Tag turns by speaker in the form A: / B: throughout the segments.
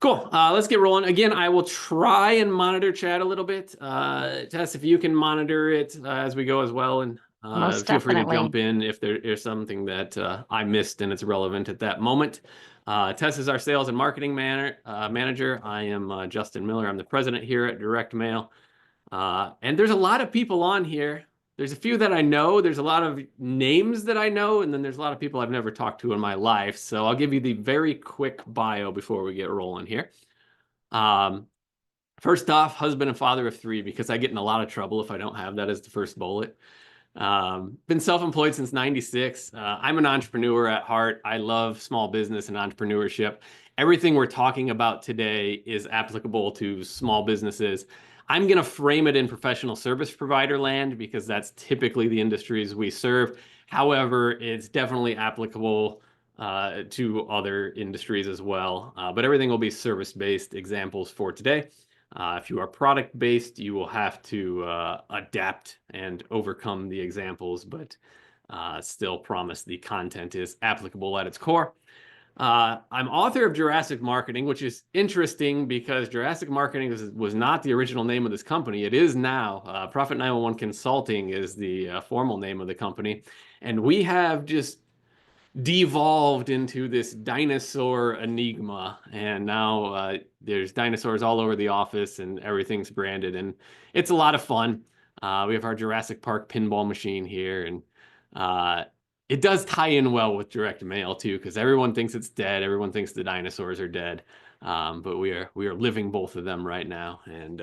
A: Cool. Let's get rolling. Again, I will try and monitor chat a little bit. Tess, if you can monitor it as we go as well, and
B: Most
A: feel free to jump
B: definitely.
A: in if there is something that I missed and it's relevant at that moment. Tess is our sales and marketing manager. I am Justin Miller. I'm the president here at Direct Mail. And there's a lot of people on here. There's a few that I know. There's a lot of names that I know, and then there's a lot of people I've never talked to in my life. So I'll give you the very quick bio before we get rolling here. Um, First off, husband and father of three, because I get in a lot of trouble if I don't have that as the first bullet. Been self-employed since 96. I'm an entrepreneur at heart. I love small business and entrepreneurship. Everything we're talking about today is applicable to small businesses. I'm going to frame it in professional service provider land because that's typically the industries we serve. However, it's definitely applicable to other industries as well. But everything will be service-based examples for today. If you are product-based, you will have to adapt and overcome the examples, but still promise the content is applicable at its core. I'm author of Jurassic Marketing, which is interesting because Jurassic Marketing was not the original name of this company. It is now. Profit 911 Consulting is the formal name of the company. And we have just devolved into this dinosaur enigma, and now there's dinosaurs all over the office and everything's branded, and it's a lot of fun. We have our Jurassic Park pinball machine here, and it does tie in well with direct mail too, because everyone thinks it's dead. Everyone thinks the dinosaurs are dead, but we are living both of them right now. And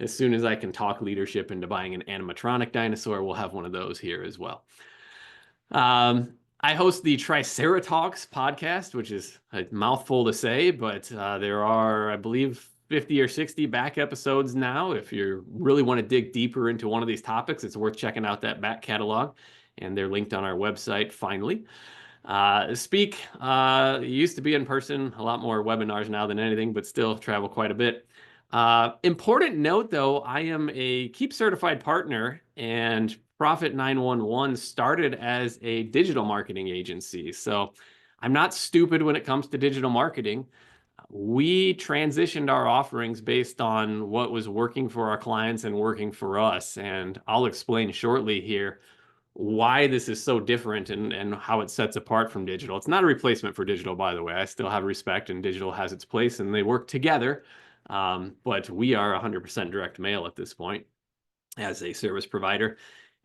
A: as soon as I can talk leadership into buying an animatronic dinosaur, we'll have one of those here as well. I host the Triceratops podcast, which is a mouthful to say, but there are, I believe, 50 or 60 back episodes now. If you really want to dig deeper into one of these topics, it's worth checking out that back catalog, and they're linked on our website finally. Speak used to be in person, a lot more webinars now than anything, but still travel quite a bit. Important note though, I am a Keep certified partner, and Profit 911 started as a digital marketing agency. So I'm not stupid when it comes to digital marketing. We transitioned our offerings based on what was working for our clients and working for us. And I'll explain shortly here why this is so different and how it sets apart from digital. It's not a replacement for digital, by the way. I still have respect, and digital has its place, and they work together. But we are 100% direct mail at this point as a service provider.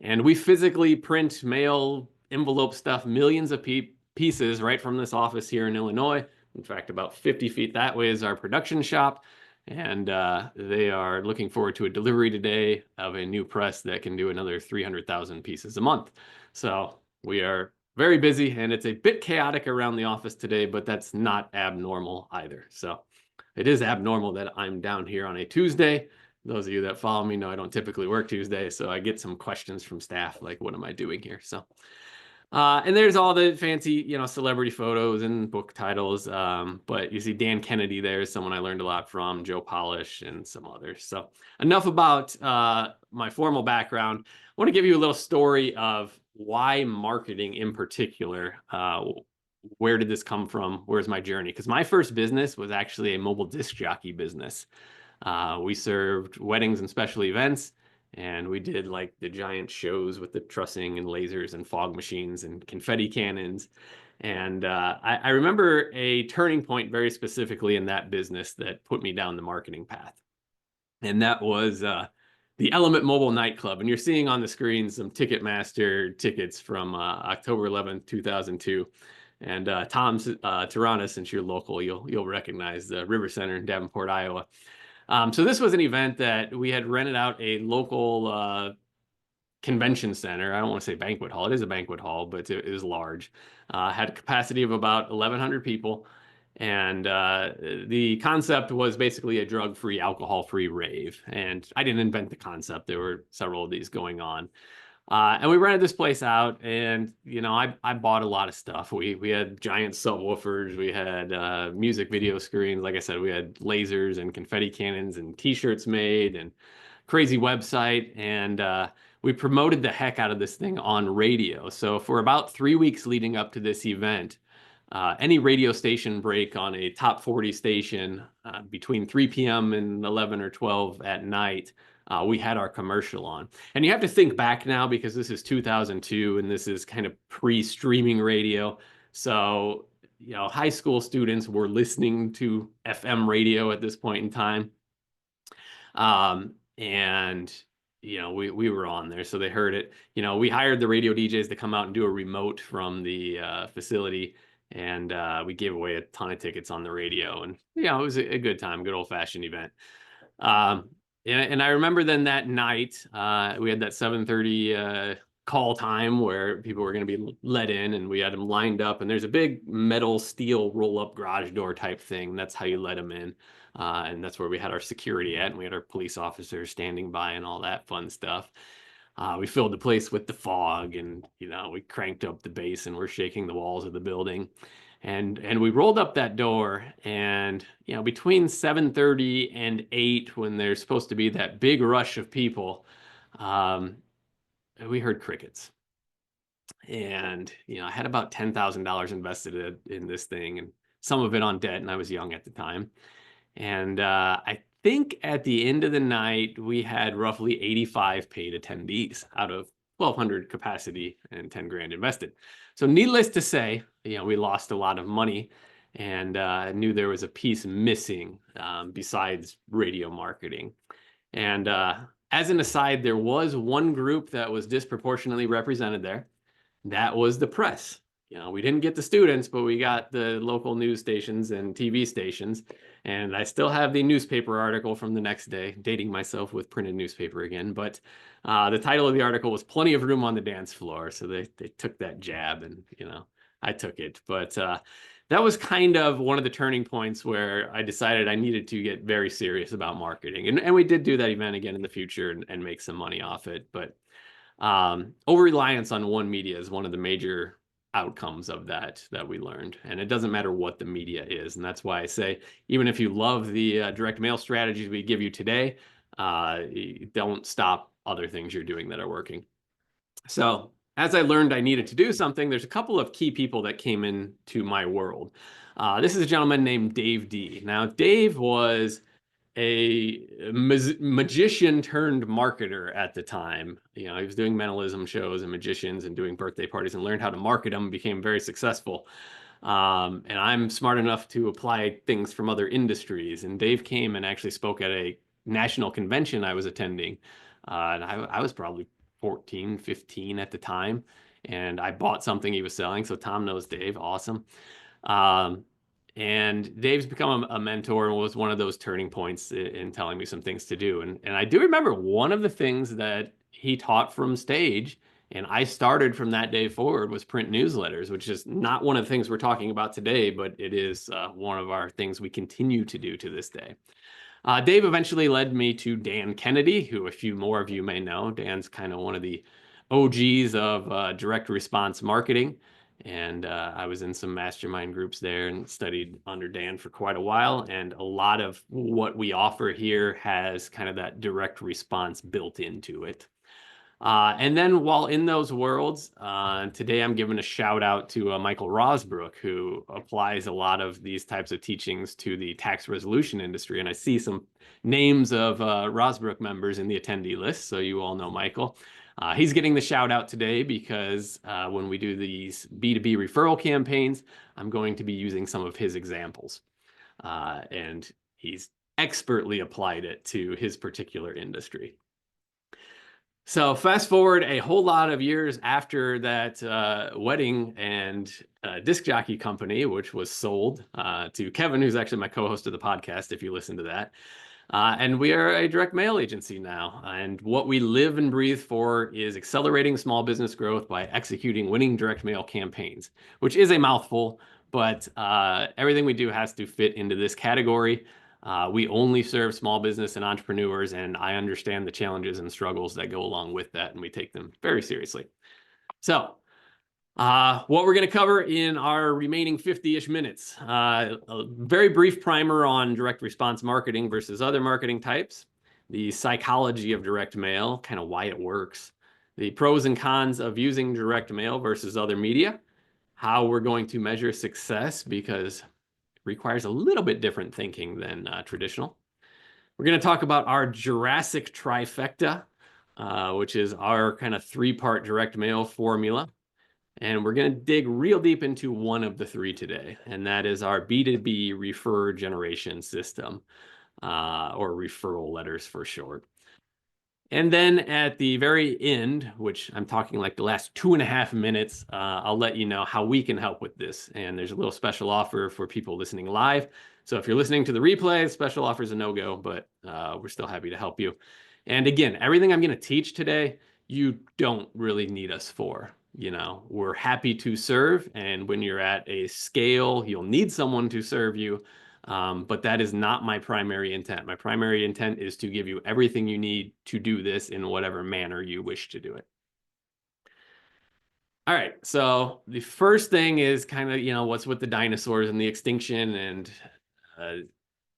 A: And we physically print, mail, envelope stuff, millions of pieces right from this office here in Illinois. In fact, about 50 feet that way is our production shop. And they are looking forward to a delivery today of a new press that can do another 300,000 pieces a month. So we are very busy, and it's a bit chaotic around the office today, but that's not abnormal either. So it is abnormal that I'm down here on a Tuesday. Those of you that follow me know I don't typically work Tuesday, so I get some questions from staff like, what am I doing here? So, and there's all the fancy, celebrity photos and book titles. But you see Dan Kennedy there is someone I learned a lot from, Joe Polish, and some others. So enough about my formal background. I want to give you a little story of why marketing in particular. Where did this come from? Where's my journey? Because my first business was actually a mobile disc jockey business. We served weddings and special events, and we did like the giant shows with the trussing and lasers and fog machines and confetti cannons. And I remember a turning point very specifically in that business that put me down the marketing path. And that was the Element Mobile Nightclub. And you're seeing on the screen some Ticketmaster tickets from October 11th, 2002. And Tom Tirana, since you're local, you'll recognize the River Center in Davenport, Iowa. So this was an event that we had rented out a local convention center. I don't want to say banquet hall. It is a banquet hall, but it is large. Had a capacity of about 1,100 people. And the concept was basically a drug-free, alcohol-free rave. And I didn't invent the concept. There were several of these going on. And we rented this place out, and I bought a lot of stuff. We had giant subwoofers, we had music video screens. Like I said, we had lasers and confetti cannons and T-shirts made, and crazy website. And we promoted the heck out of this thing on radio. So for about 3 weeks leading up to this event, any radio station break on a top 40 station between 3 p.m. and 11 or 12 at night, we had our commercial on. And you have to think back now because this is 2002 and this is kind of pre-streaming radio. So, high school students were listening to FM radio at this point in time. And we were on there, so they heard it. We hired the radio DJs to come out and do a remote from the facility, and we gave away a ton of tickets on the radio, and it was a good time, good old-fashioned event. And I remember then that night we had that 7:30 call time where people were going to be let in, and we had them lined up, and there's a big metal steel roll-up garage door type thing. That's how you let them in. And that's where we had our security at, and we had our police officers standing by and all that fun stuff. We filled the place with the fog, and we cranked up the bass, and we're shaking the walls of the building. And we rolled up that door, and between 7:30 and 8, when there's supposed to be that big rush of people, we heard crickets. And I had about $10,000 invested in this thing, and some of it on debt, and I was young at the time. And I think at the end of the night, we had roughly 85 paid attendees out of 1,200 capacity and 10 grand invested. So needless to say, we lost a lot of money, and knew there was a piece missing besides radio marketing. And as an aside, there was one group that was disproportionately represented there. That was the press. We didn't get the students, but we got the local news stations and TV stations. And I still have the newspaper article from the next day, dating myself with printed newspaper again. But the title of the article was "Plenty of Room on the Dance Floor." So they took that jab, and I took it. But that was kind of one of the turning points where I decided I needed to get very serious about marketing. And we did do that event again in the future and make some money off it. But over-reliance on one media is one of the major outcomes of that we learned. And it doesn't matter what the media is. And that's why I say, even if you love the direct mail strategies we give you today, don't stop other things you're doing that are working. So as I learned I needed to do something, there's a couple of key people that came into my world. This is a gentleman named Dave D. Now, Dave was a magician turned marketer at the time. He was doing mentalism shows and magicians and doing birthday parties, and learned how to market them, became very successful. And I'm smart enough to apply things from other industries. And Dave came and actually spoke at a national convention I was attending. And I was probably 14, 15 at the time. And I bought something he was selling. So Tom knows Dave. Awesome. And Dave's become a mentor and was one of those turning points in telling me some things to do. And I do remember one of the things that he taught from stage, and I started from that day forward, was print newsletters, which is not one of the things we're talking about today, but it is one of our things we continue to do to this day. Dave eventually led me to Dan Kennedy, who a few more of you may know. Dan's kind of one of the OGs of direct response marketing. And I was in some mastermind groups there and studied under Dan for quite a while. And a lot of what we offer here has kind of that direct response built into it. And then while in those worlds, today I'm giving a shout out to Michael Rosbrook, who applies a lot of these types of teachings to the tax resolution industry. And I see some names of Rosbrook members in the attendee list, so you all know Michael. He's getting the shout out today because when we do these B2B referral campaigns, I'm going to be using some of his examples. And he's expertly applied it to his particular industry. So fast forward a whole lot of years after that wedding and disc jockey company, which was sold to Kevin, who's actually my co-host of the podcast, if you listen to that. And we are a direct mail agency now. And what we live and breathe for is accelerating small business growth by executing winning direct mail campaigns, which is a mouthful, but everything we do has to fit into this category. We only serve small business and entrepreneurs, and I understand the challenges and struggles that go along with that, and we take them very seriously. So what we're going to cover in our remaining 50-ish minutes, a very brief primer on direct response marketing versus other marketing types, the psychology of direct mail, kind of why it works, the pros and cons of using direct mail versus other media, how we're going to measure success because it requires a little bit different thinking than traditional. We're going to talk about our Jurassic trifecta, which is our kind of three-part direct mail formula. And we're going to dig real deep into one of the three today, and that is our B2B refer generation system, or referral letters for short. And then at the very end, which I'm talking like the last 2.5 minutes, I'll let you know how we can help with this. And there's a little special offer for people listening live. So if you're listening to the replay, special offer is a no-go, but we're still happy to help you. And again, everything I'm going to teach today, you don't really need us for. We're happy to serve. And when you're at a scale, you'll need someone to serve you. But that is not my primary intent. My primary intent is to give you everything you need to do this in whatever manner you wish to do it. All right, so the first thing is kind of, what's with the dinosaurs and the extinction. And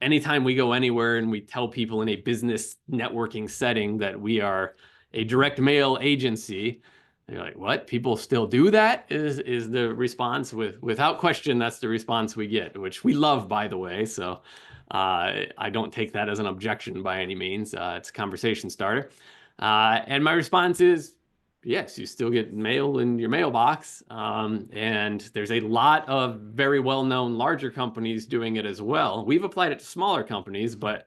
A: anytime we go anywhere and we tell people in a business networking setting that we are a direct mail agency, they're like, what? People still do that? Is the response. Without question, that's the response we get, which we love, by the way. So I don't take that as an objection by any means. It's a conversation starter. And my response is, yes, you still get mail in your mailbox. And there's a lot of very well-known larger companies doing it as well. We've applied it to smaller companies, but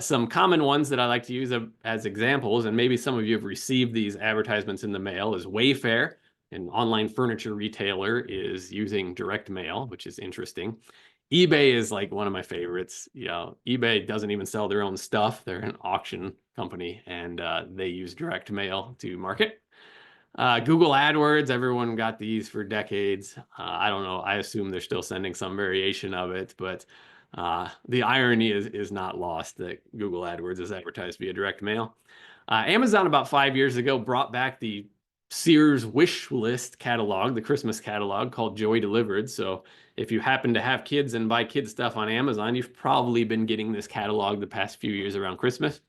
A: some common ones that I like to use as examples, and maybe some of you have received these advertisements in the mail, is Wayfair, an online furniture retailer, is using direct mail, which is interesting. eBay is like one of my favorites. eBay doesn't even sell their own stuff. They're an auction company, and they use direct mail to market. Google AdWords, everyone got these for decades. I don't know. I assume they're still sending some variation of it, but the irony is not lost that Google AdWords is advertised via direct mail. Amazon about 5 years ago brought back the Sears wish list catalog, the Christmas catalog called Joy Delivered. So if you happen to have kids and buy kids stuff on Amazon, you've probably been getting this catalog the past few years around Christmas.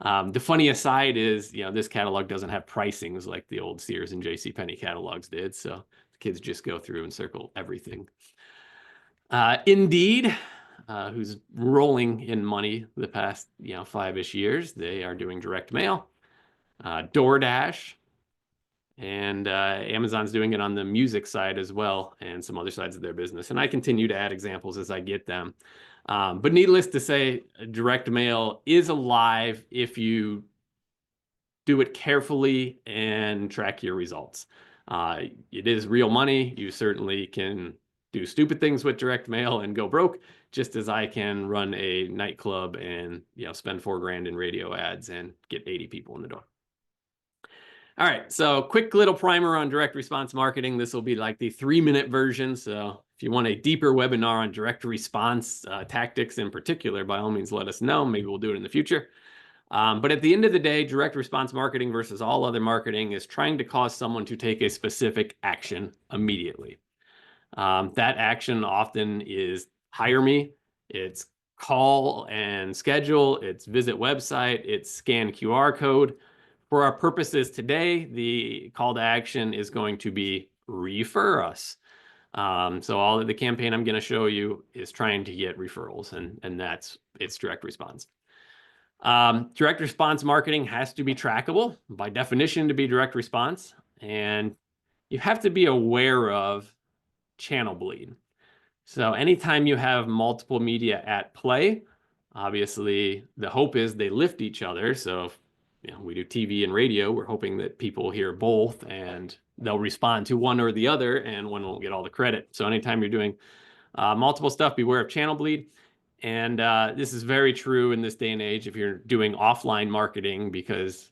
A: The funny aside is, this catalog doesn't have pricings like the old Sears and JCPenney catalogs did. So the kids just go through and circle everything. Indeed, who's rolling in money the past 5-ish years, they are doing direct mail. DoorDash, and Amazon's doing it on the music side as well, and some other sides of their business. And I continue to add examples as I get them. But needless to say, direct mail is alive if you do it carefully and track your results. It is real money. You certainly can do stupid things with direct mail and go broke, just as I can run a nightclub and spend $4 grand in radio ads and get 80 people in the door. All right, so quick little primer on direct response marketing. This will be like the 3-minute version. So if you want a deeper webinar on direct response tactics in particular, by all means, let us know. Maybe we'll do it in the future. But at the end of the day, direct response marketing versus all other marketing is trying to cause someone to take a specific action immediately. That action often is hire me, it's call and schedule, it's visit website, it's scan QR code. For our purposes today, the call to action is going to be refer us. So all of the campaign I'm going to show you is trying to get referrals, and that's its direct response. Direct response marketing has to be trackable by definition to be direct response, and you have to be aware of channel bleed. So anytime you have multiple media at play, obviously the hope is they lift each other. So if we do TV and radio, we're hoping that people hear both and they'll respond to one or the other, and one won't get all the credit. So anytime you're doing multiple stuff, beware of channel bleed. And this is very true in this day and age if you're doing offline marketing, because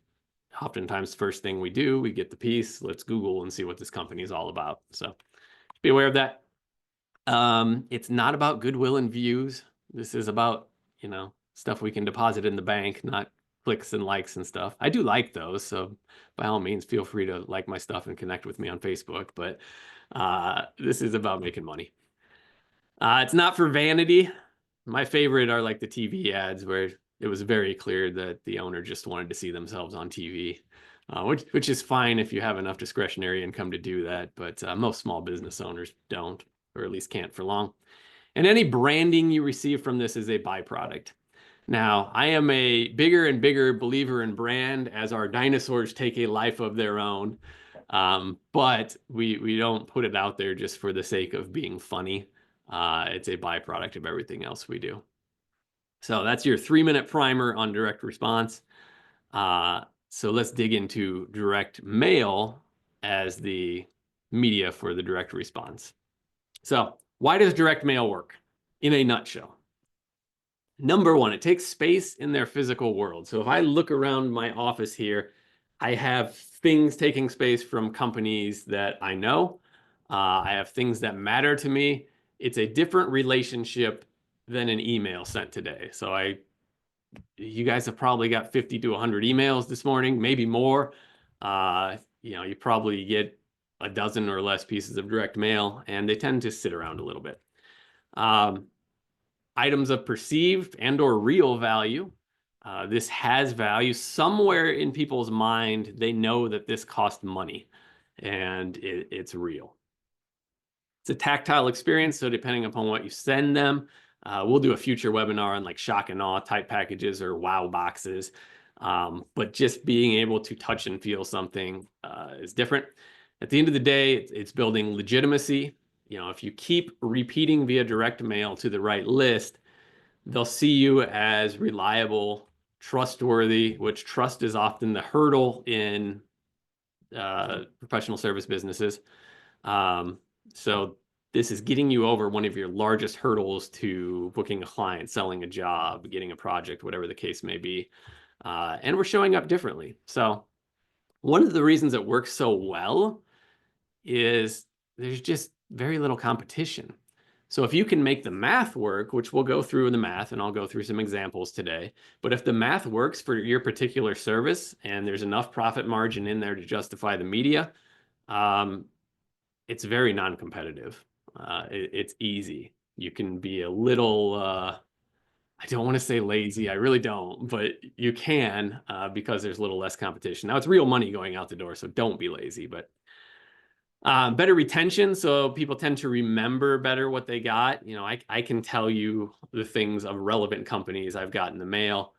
A: oftentimes the first thing we do, we get the piece, let's Google and see what this company is all about. So be aware of that. It's not about goodwill and views. This is about, stuff we can deposit in the bank, not clicks and likes and stuff. I do like those, so by all means, feel free to like my stuff and connect with me on Facebook, but this is about making money. It's not for vanity. My favorite are like the TV ads where it was very clear that the owner just wanted to see themselves on TV. which is fine if you have enough discretionary income to do that, but most small business owners don't, or at least can't for long. And any branding you receive from this is a byproduct. Now, I am a bigger and bigger believer in brand as our dinosaurs take a life of their own. But we don't put it out there just for the sake of being funny. It's a byproduct of everything else we do. So that's your 3-minute primer on direct response. So let's dig into direct mail as the media for the direct response. So why does direct mail work in a nutshell? Number one, it takes space in their physical world. So if I look around my office here, I have things taking space from companies that I know. I have things that matter to me. It's a different relationship than an email sent today. So you guys have probably got 50 to 100 emails this morning, maybe more. You probably get a dozen or less pieces of direct mail, and they tend to sit around a little bit. Items of perceived and or real value. This has value somewhere in people's mind. They know that this costs money and it's real. It's a tactile experience. So depending upon what you send them, we'll do a future webinar on like shock and awe type packages or wow boxes. But just being able to touch and feel something is different. At the end of the day, it's building legitimacy. If you keep repeating via direct mail to the right list, they'll see you as reliable, trustworthy, which trust is often the hurdle in professional service businesses. So this is getting you over one of your largest hurdles to booking a client, selling a job, getting a project, whatever the case may be. And we're showing up differently. So one of the reasons it works so well is there's just very little competition. So if you can make the math work, which we'll go through the math and I'll go through some examples today, but if the math works for your particular service and there's enough profit margin in there to justify the media, it's very non-competitive. It's easy. You can be a little, I don't want to say lazy, I really don't, but you can because there's a little less competition. Now it's real money going out the door, so don't be lazy, but better retention, so people tend to remember better what they got. I can tell you the things of relevant companies I've got in the mail.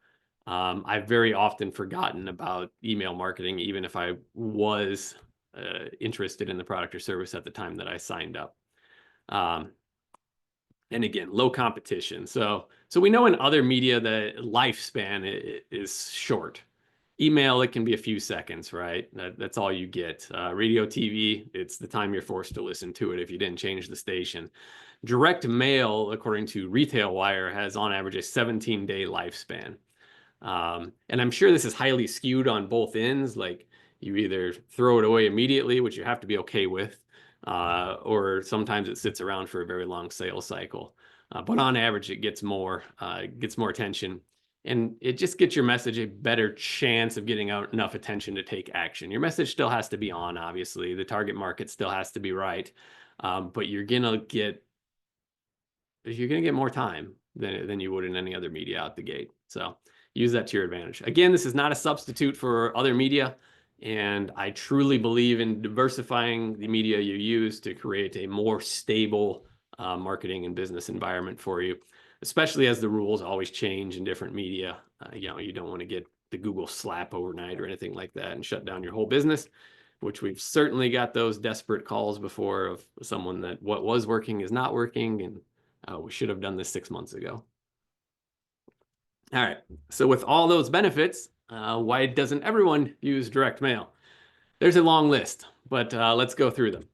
A: I've very often forgotten about email marketing, even if I was interested in the product or service at the time that I signed up. And again, low competition. So we know in other media the lifespan is short. Email, it can be a few seconds, right? That's all you get. Radio, TV, it's the time you're forced to listen to it if you didn't change the station. Direct mail, according to Retail Wire, has on average a 17-day lifespan. And I'm sure this is highly skewed on both ends. Like you either throw it away immediately, which you have to be okay with, or sometimes it sits around for a very long sales cycle. But on average, it gets more attention. And it just gets your message a better chance of getting out enough attention to take action. Your message still has to be on, obviously. The target market still has to be right. But you're gonna get more time than you would in any other media out the gate. So use that to your advantage. Again, this is not a substitute for other media. And I truly believe in diversifying the media you use to create a more stable marketing and business environment for you, especially as the rules always change in different media. You don't want to get the Google slap overnight or anything like that and shut down your whole business, which we've certainly got those desperate calls before of someone that what was working is not working, and we should have done this 6 months ago. All right, so with all those benefits, why doesn't everyone use direct mail? There's a long list, but let's go through them.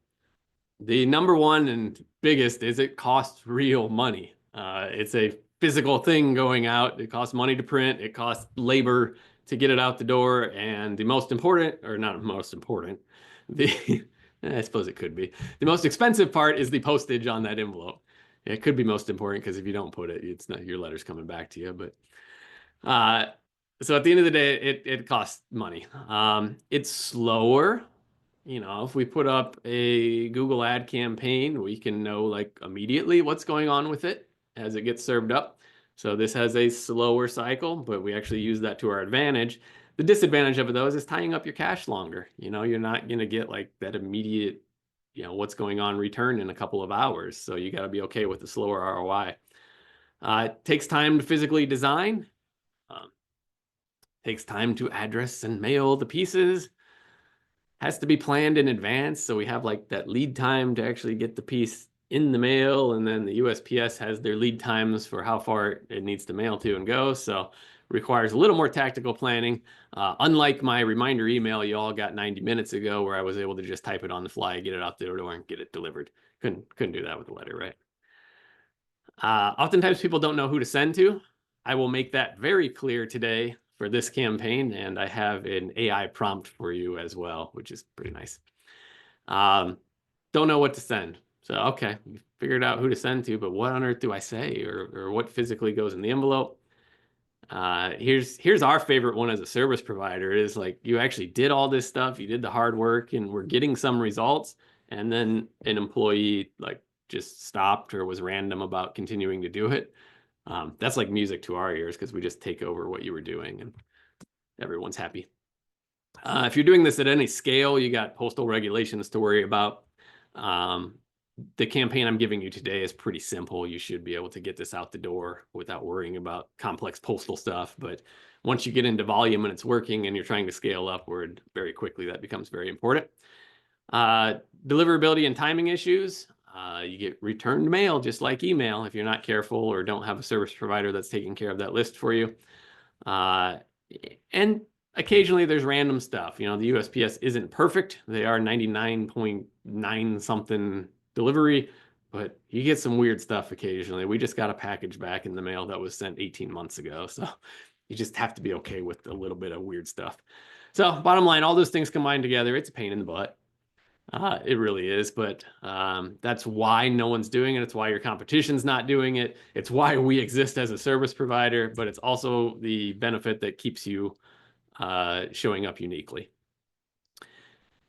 A: The number one and biggest is it costs real money. It's a physical thing going out. It costs money to print. It costs labor to get it out the door. And the most important, or not most important, I suppose it could be. The most expensive part is the postage on that envelope. It could be most important because if you don't put it, it's not your letter's coming back to you. But so at the end of the day, it costs money. It's slower. If we put up a Google ad campaign, we can know like immediately what's going on with it as it gets served up. So this has a slower cycle, but we actually use that to our advantage. The disadvantage of it though is tying up your cash longer. You're not going to get like that immediate, what's going on return in a couple of hours. So you got to be okay with the slower ROI. It takes time to physically design. Takes time to address and mail the pieces. Has to be planned in advance. So we have like that lead time to actually get the piece in the mail. And then the USPS has their lead times for how far it needs to mail to and go. So requires a little more tactical planning. Unlike my reminder email you all got 90 minutes ago, where I was able to just type it on the fly, get it out the door and get it delivered. Couldn't do that with a letter, right? Oftentimes people don't know who to send to. I will make that very clear today for this campaign, and I have an AI prompt for you as well, which is pretty nice. Don't know what to send. So, okay, we figured out who to send to, but what on earth do I say, or what physically goes in the envelope? Here's our favorite one as a service provider is like, you actually did all this stuff, you did the hard work, and we're getting some results, and then an employee like just stopped or was random about continuing to do it. That's like music to our ears because we just take over what you were doing and everyone's happy. If you're doing this at any scale, you got postal regulations to worry about. The campaign I'm giving you today is pretty simple. You should be able to get this out the door without worrying about complex postal stuff. But once you get into volume and it's working and you're trying to scale upward very quickly, that becomes very important. Deliverability and timing issues. You get returned mail just like email if you're not careful or don't have a service provider that's taking care of that list for you. And occasionally there's random stuff. The USPS isn't perfect. They are 99.9 something delivery, but you get some weird stuff occasionally. We just got a package back in the mail that was sent 18 months ago. So you just have to be okay with a little bit of weird stuff. So bottom line, all those things combined together, it's a pain in the butt. It really is, but that's why no one's doing it. It's why your competition's not doing it. It's why we exist as a service provider, but it's also the benefit that keeps you showing up uniquely.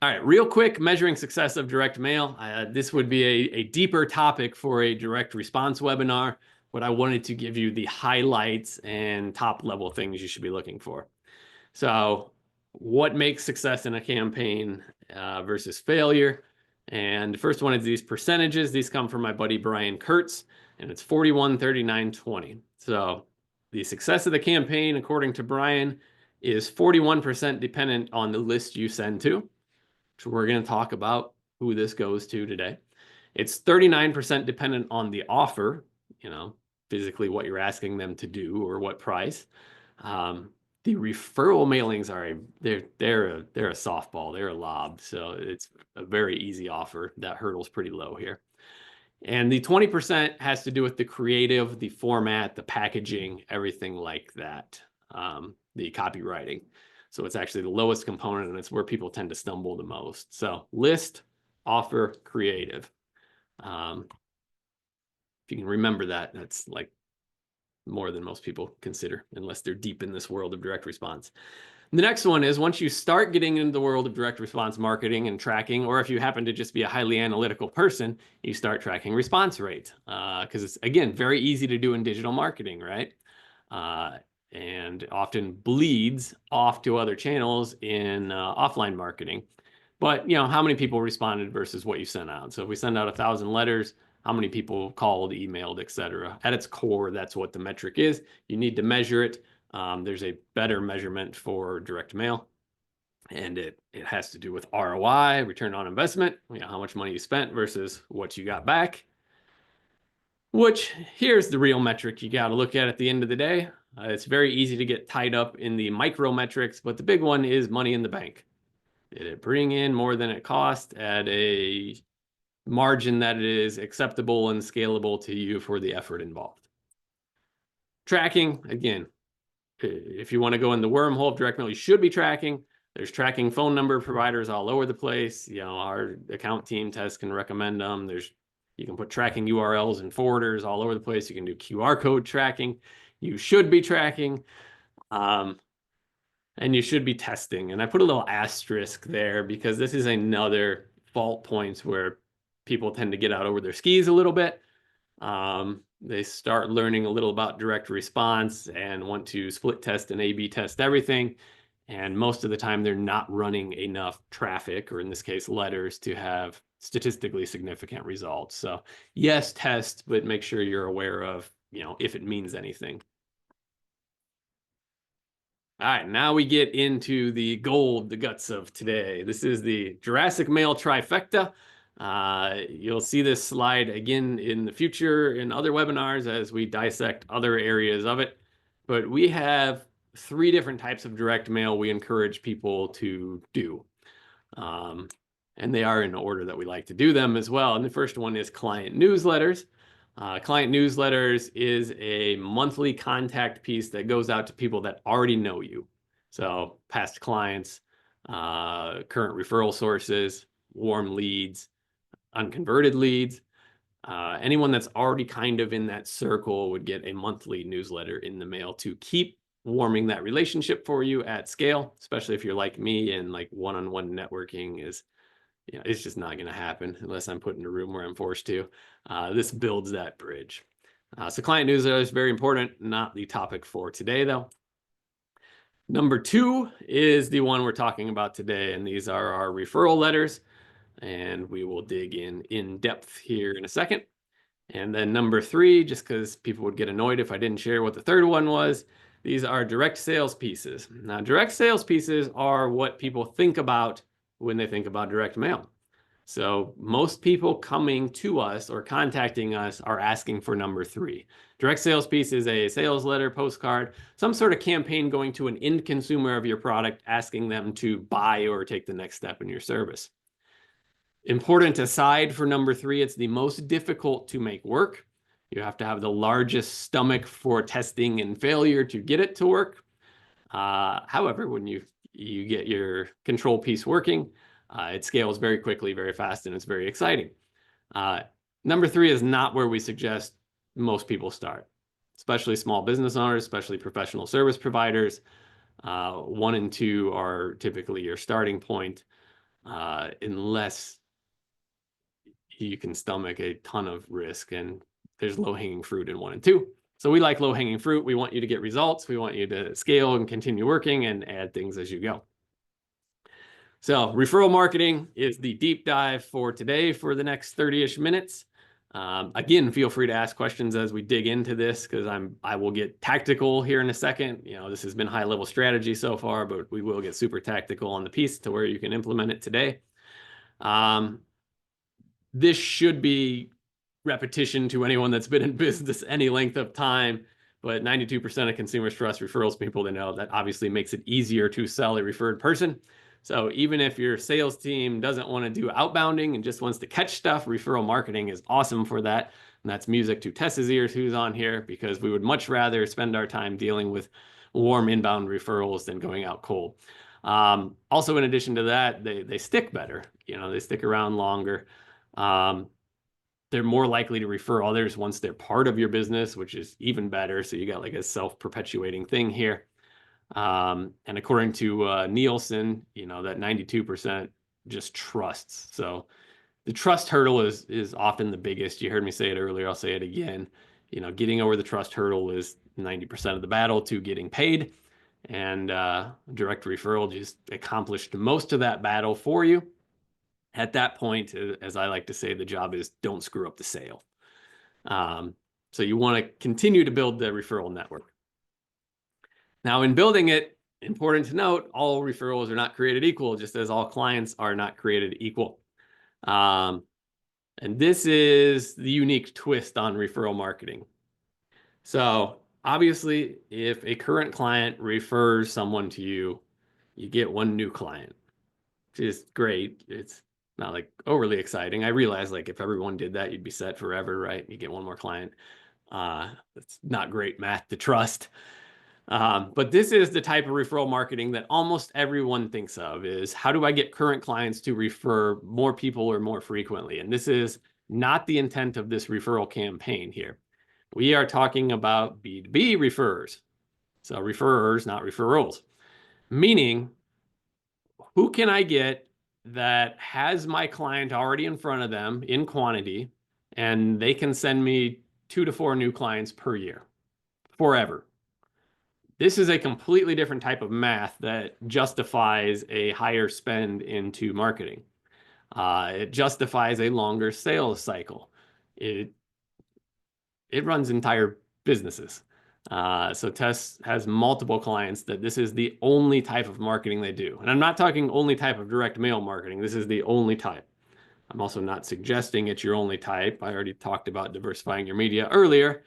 A: All right, real quick, measuring success of direct mail. This would be a deeper topic for a direct response webinar, but I wanted to give you the highlights and top level things you should be looking for. So what makes success in a campaign versus failure? And the first one is these percentages. These come from my buddy Brian Kurtz, and it's 41, 39, 20. So the success of the campaign, according to Brian, is 41% dependent on the list you send to. So we're going to talk about who this goes to today. It's 39% dependent on the offer, physically what you're asking them to do or what price. The referral mailings they're a softball, they're a lob. So it's a very easy offer. That hurdle's pretty low here. And the 20% has to do with the creative, the format, the packaging, everything like that, the copywriting. So it's actually the lowest component, and it's where people tend to stumble the most. So list, offer, creative. If you can remember that, that's like more than most people consider, unless they're deep in this world of direct response. The next one is once you start getting into the world of direct response marketing and tracking, or if you happen to just be a highly analytical person, you start tracking response rate. Because it's, again, very easy to do in digital marketing, right? And often bleeds off to other channels in offline marketing. But, how many people responded versus what you sent out? So if we send out 1,000 letters, how many people called, emailed, etc. At its core, that's what the metric is. You need to measure it. There's a better measurement for direct mail, and it has to do with ROI, return on investment, how much money you spent versus what you got back. Which, here's the real metric you got to look at the end of the day. It's very easy to get tied up in the micro metrics, but the big one is money in the bank. Did it bring in more than it cost at a margin that is acceptable and scalable to you for the effort involved? Tracking, again, if you want to go in the wormhole of direct mail, you should be tracking. There's tracking phone number providers all over the place. Our account team, Tess, can recommend them. You can put tracking URLs and forwarders all over the place. You can do QR code tracking. You should be tracking. And you should be testing. And I put a little asterisk there because this is another fault points where people tend to get out over their skis a little bit. They start learning a little about direct response and want to split test and A/B test everything. And most of the time, they're not running enough traffic, or in this case, letters, to have statistically significant results. So yes, test, but make sure you're aware of, if it means anything. All right, now we get into the gold, the guts of today. This is the Jurassic Mail trifecta. You'll see this slide again in the future in other webinars as we dissect other areas of it. But we have 3 different types of direct mail we encourage people to do. And they are in order that we like to do them as well. And the first one is client newsletters. Client newsletters is a monthly contact piece that goes out to people that already know you. So past clients, current referral sources, warm leads, unconverted leads. Anyone that's already kind of in that circle would get a monthly newsletter in the mail to keep warming that relationship for you at scale, especially if you're like me and like one-on-one networking is, it's just not going to happen unless I'm put in a room where I'm forced to. This builds that bridge. So client newsletter is very important, not the topic for today though. Number 2 is the one we're talking about today, and these are our referral letters, and we will dig in depth here in a second. And then number 3, just because people would get annoyed if I didn't share what the third one was, these are direct sales pieces. Now, direct sales pieces are what people think about when they think about direct mail. So most people coming to us or contacting us are asking for number 3. Direct sales piece is a sales letter, postcard, some sort of campaign going to an end consumer of your product, asking them to buy or take the next step in your service. Important aside for number 3, it's the most difficult to make work. You have to have the largest stomach for testing and failure to get it to work. However, when you get your control piece working, it scales very quickly, very fast, and it's very exciting. Number 3 is not where we suggest most people start, especially small business owners, especially professional service providers. 1 and 2 are typically your starting point, unless you can stomach a ton of risk, and there's low-hanging fruit in 1 and 2. So we like low-hanging fruit. We want you to get results. We want you to scale and continue working and add things as you go. So referral marketing is the deep dive for today for the next 30-ish minutes. Again, feel free to ask questions as we dig into this, because I will get tactical here in a second. This has been high-level strategy so far, but we will get super tactical on the piece to where you can implement it today. This should be repetition to anyone that's been in business any length of time, but 92% of consumers trust referrals people they know. That obviously makes it easier to sell a referred person. So even if your sales team doesn't want to do outbounding and just wants to catch stuff, referral marketing is awesome for that. And that's music to Tess's ears, who's on here, because we would much rather spend our time dealing with warm inbound referrals than going out cold. Also, in addition to that, they stick better. They stick around longer. They're more likely to refer others once they're part of your business, which is even better. So you got like a self-perpetuating thing here. And according to Nielsen, that 92% just trusts. So the trust hurdle is often the biggest. You heard me say it earlier. I'll say it again. Getting over the trust hurdle is 90% of the battle to getting paid. And direct referral just accomplished most of that battle for you. At that point, as I like to say, the job is don't screw up the sale. So you want to continue to build the referral network. Now, in building it, important to note, all referrals are not created equal, just as all clients are not created equal. And this is the unique twist on referral marketing. So obviously, if a current client refers someone to you, you get 1 new client, which is great. It's not like overly exciting. I realize like if everyone did that, you'd be set forever, right? You get 1 more client. It's not great math to trust. But this is the type of referral marketing that almost everyone thinks of, is how do I get current clients to refer more people or more frequently? And this is not the intent of this referral campaign here. We are talking about B2B referrers. So referrers, not referrals. Meaning, who can I get that has my client already in front of them in quantity, and they can send me 2 to 4 new clients per year, forever? This is a completely different type of math that justifies a higher spend into marketing. It justifies a longer sales cycle. It runs entire businesses. So Tess has multiple clients that this is the only type of marketing they do. And I'm not talking only type of direct mail marketing. This is the only type. I'm also not suggesting it's your only type. I already talked about diversifying your media earlier.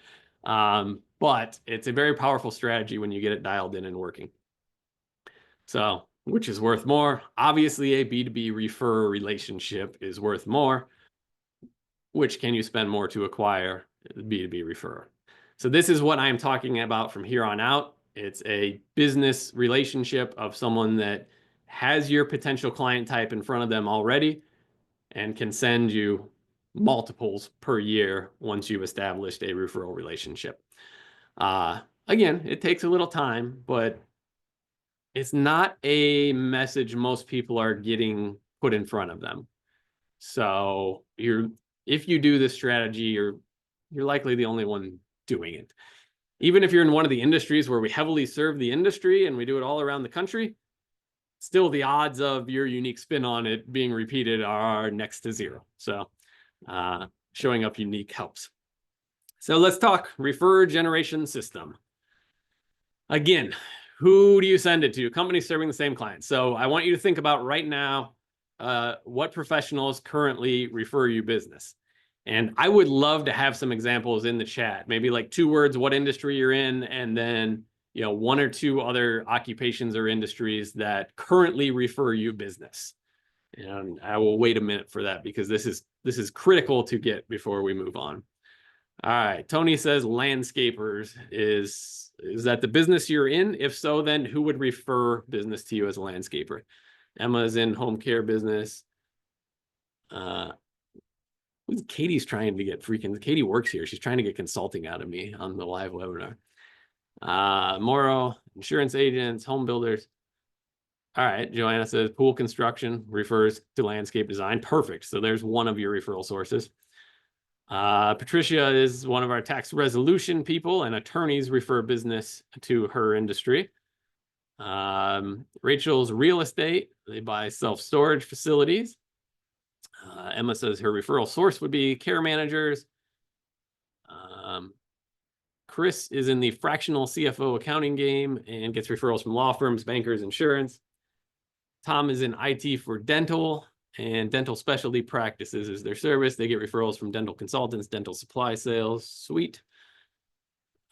A: But it's a very powerful strategy when you get it dialed in and working. So, which is worth more? Obviously, a B2B refer relationship is worth more. Which can you spend more to acquire? B2B referrer. So this is what I'm talking about from here on out. It's a business relationship of someone that has your potential client type in front of them already and can send you multiples per year once you've established a referral relationship. Again, it takes a little time, but it's not a message most people are getting put in front of them. So if you do this strategy, you're likely the only one doing it. Even if you're in one of the industries where we heavily serve the industry and we do it all around the country, still the odds of your unique spin on it being repeated are next to zero. So showing up unique helps. So let's talk refer generation system. Again, who do you send it to? Companies serving the same clients. So I want you to think about right now, what professionals currently refer you business. And I would love to have some examples in the chat, maybe like 2 words, what industry you're in, and then 1 or 2 other occupations or industries that currently refer you business. And I will wait a minute for that because this is critical to get before we move on. All right, Tony says landscapers. Is that the business you're in? If so, then who would refer business to you as a landscaper? Emma's in home care business. Katie's trying to get Katie works here. She's trying to get consulting out of me on the live webinar. Moro, insurance agents, home builders. All right, Joanna says pool construction refers to landscape design. Perfect. So there's one of your referral sources. Patricia is one of our tax resolution people, and attorneys refer business to her industry. Rachel's real estate. They buy self-storage facilities. Emma says her referral source would be care managers. Chris is in the fractional CFO accounting game and gets referrals from law firms, bankers, insurance. Tom is in IT for dental, and dental specialty practices is their service. They get referrals from dental consultants, dental supply sales. Sweet.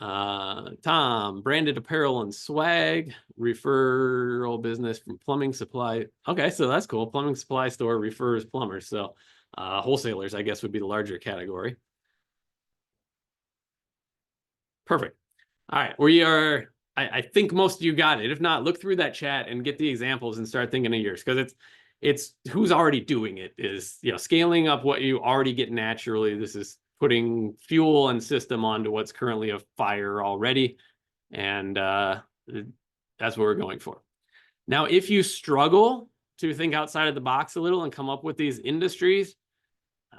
A: Tom, branded apparel and swag, referral business from plumbing supply. Okay, so that's cool. Plumbing supply store refers plumbers. So wholesalers, I guess, would be the larger category. Perfect. All right, we are, I think most of you got it. If not, look through that chat and get the examples and start thinking of yours, because it's who's already doing it is, scaling up what you already get naturally. This is putting fuel and system onto what's currently a fire already. And that's what we're going for. Now, if you struggle to think outside of the box a little and come up with these industries,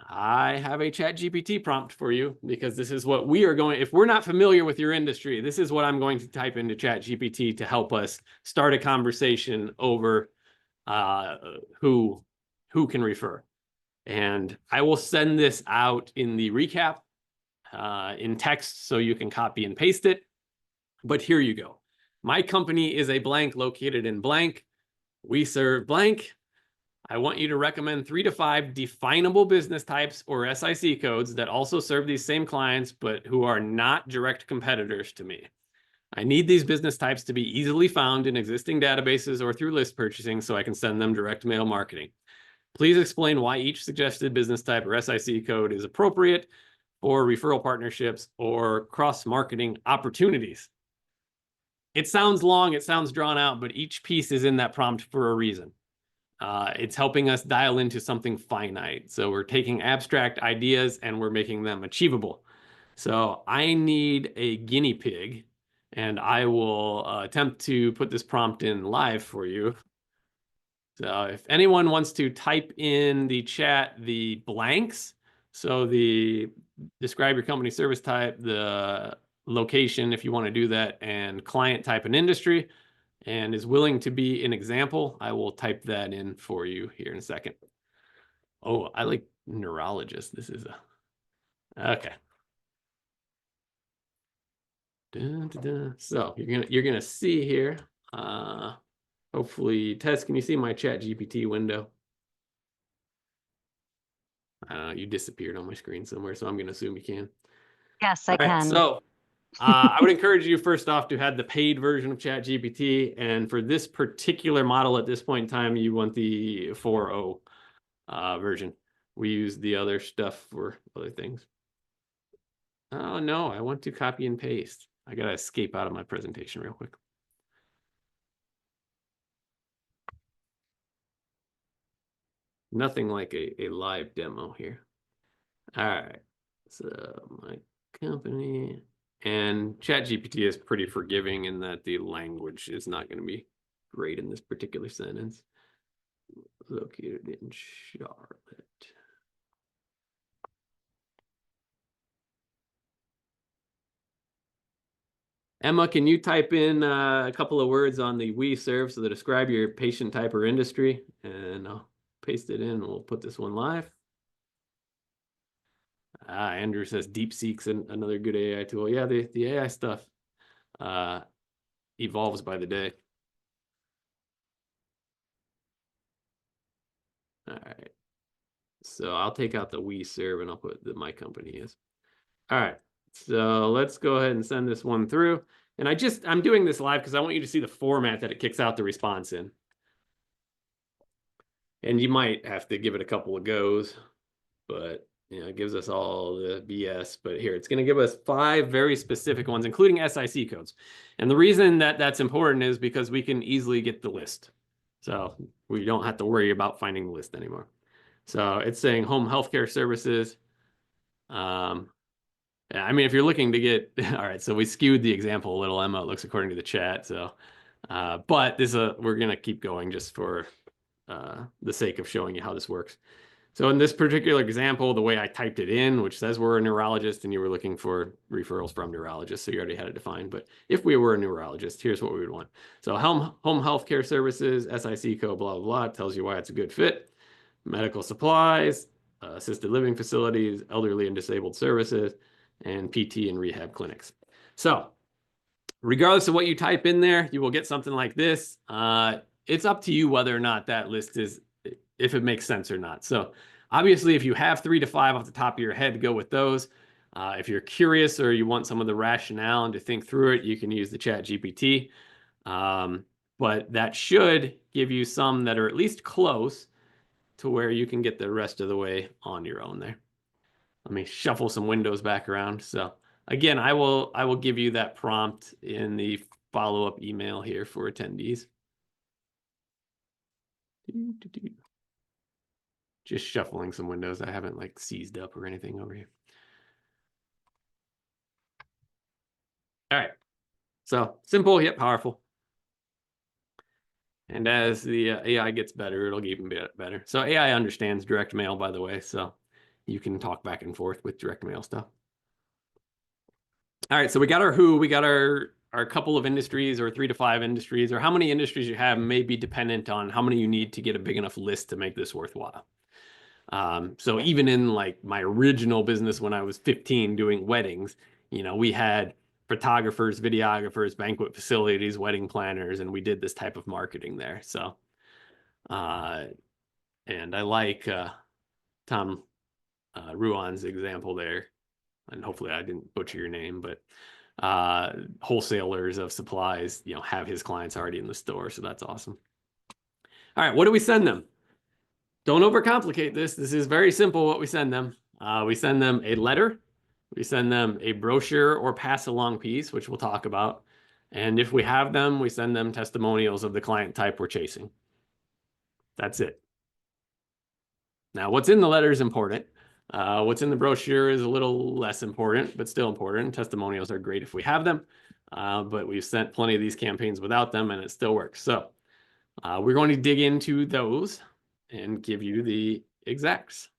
A: I have a ChatGPT prompt for you, because this is what we are going, if we're not familiar with your industry, this is what I'm going to type into ChatGPT to help us start a conversation over who can refer. And I will send this out in the recap in text so you can copy and paste it. But here you go. My company is a blank located in blank. We serve blank. I want you to recommend 3 to 5 definable business types or SIC codes that also serve these same clients, but who are not direct competitors to me. I need these business types to be easily found in existing databases or through list purchasing so I can send them direct mail marketing. Please explain why each suggested business type or SIC code is appropriate for referral partnerships or cross-marketing opportunities. It sounds long, it sounds drawn out, but each piece is in that prompt for a reason. It's helping us dial into something finite. So we're taking abstract ideas and we're making them achievable. So I need a guinea pig, and I will attempt to put this prompt in live for you. So if anyone wants to type in the chat the blanks, so the describe your company service type, the location if you want to do that, and client type and industry, and is willing to be an example, I will type that in for you here in a second. Oh, I like neurologist. This is okay. Dun, dun, dun. So you're gonna see here. Hopefully, Tess, can you see my Chat GPT window? You disappeared on my screen somewhere, so I'm gonna assume you can.
B: Yes,
A: All
B: I
A: right,
B: can.
A: so I would encourage you first off to have the paid version of Chat GPT, and for this particular model at this point in time, you want the 4.0 version. We use the other stuff for other things. Oh no, I want to copy and paste. I gotta escape out of my presentation real quick. Nothing like a live demo here. All right, so my company, and ChatGPT is pretty forgiving in that the language is not going to be great in this particular sentence. Located in Charlotte. Emma, can you type in a couple of words on the we serve so to describe your patient type or industry? And I'll paste it in. We'll put this one live. Andrew says DeepSeek's another good AI tool. Yeah, the AI stuff evolves by the day. All right. So I'll take out the we serve and I'll put that my company is. All right. So let's go ahead and send this one through. And I'm doing this live because I want you to see the format that it kicks out the response in. And you might have to give it a couple of goes, but it gives us all the BS. But here, it's going to give us 5 very specific ones, including SIC codes. And the reason that that's important is because we can easily get the list. So we don't have to worry about finding the list anymore. So it's saying home healthcare services. Yeah, I mean, if you're looking to get, all right, so we skewed the example a little, Emma, it looks according to the chat. So, but we're going to keep going just for the sake of showing you how this works. So in this particular example, the way I typed it in, which says we're a neurologist and you were looking for referrals from neurologists, so you already had it defined. But if we were a neurologist, here's what we would want. So home healthcare services, SIC code, blah, blah, blah, tells you why it's a good fit. Medical supplies, assisted living facilities, elderly and disabled services, and PT and rehab clinics. So regardless of what you type in there, you will get something like this. It's up to you whether or not that list is, if it makes sense or not. So obviously, if you have 3 to 5 off the top of your head, go with those. If you're curious or you want some of the rationale and to think through it, you can use the Chat GPT. But that should give you some that are at least close to where you can get the rest of the way on your own there. Let me shuffle some windows back around. So again, I will give you that prompt in the follow-up email here for attendees. Just shuffling some windows. I haven't like seized up or anything over here. All right. So simple yet powerful. And as the AI gets better, it'll get even better. So AI understands direct mail, by the way. So you can talk back and forth with direct mail stuff. All right, so we got our who, we got our couple of industries or 3 to 5 industries, or how many industries you have may be dependent on how many you need to get a big enough list to make this worthwhile. So even in like my original business when I was 15 doing weddings, we had photographers, videographers, banquet facilities, wedding planners, and we did this type of marketing there. So, and I like Tom Ruan's example there, and hopefully I didn't butcher your name, but wholesalers of supplies, have his clients already in the store. So that's awesome. All right, what do we send them? Don't overcomplicate this. This is very simple what we send them. We send them a letter. We send them a brochure or pass along piece, which we'll talk about. And if we have them, we send them testimonials of the client type we're chasing. That's it. Now, what's in the letter is important. What's in the brochure is a little less important, but still important. Testimonials are great if we have them, but we've sent plenty of these campaigns without them, and it still works. So we're going to dig into those and give you the exacts.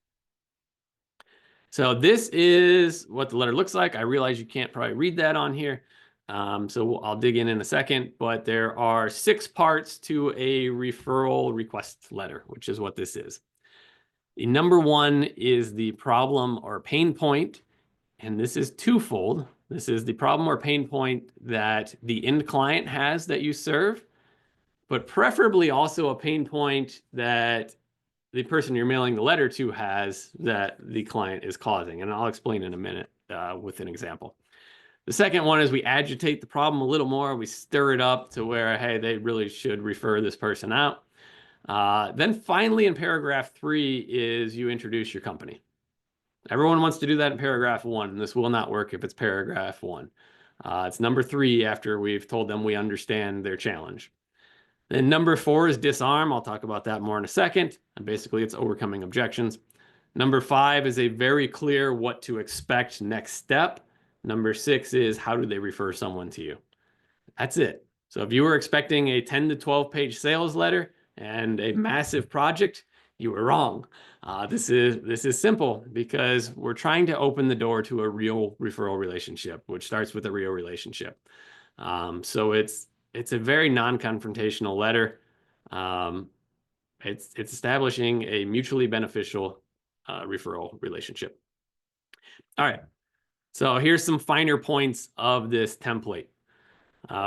A: So this is what the letter looks like. I realize you can't probably read that on here. So I'll dig in a second, but there are 6 parts to a referral request letter, which is what this is. The number 1 is the problem or pain point, and this is twofold. This is the problem or pain point that the end client has that you serve, but preferably also a pain point that the person you're mailing the letter to has that the client is causing. And I'll explain in a minute with an example. The second one is we agitate the problem a little more. We stir it up to where, hey, they really should refer this person out. Then finally, in paragraph 3 is you introduce your company. Everyone wants to do that in paragraph 1, and this will not work if it's paragraph 1. It's number 3 after we've told them we understand their challenge. Then number 4 is disarm. I'll talk about that more in a second. And basically, it's overcoming objections. Number 5 is a very clear what to expect next step. Number 6 is how do they refer someone to you? That's it. So if you were expecting a 10 to 12 page sales letter and a massive project, you were wrong. This is simple because we're trying to open the door to a real referral relationship, which starts with a real relationship. So it's a very non-confrontational letter. It's establishing a mutually beneficial referral relationship. All right. So here's some finer points of this template.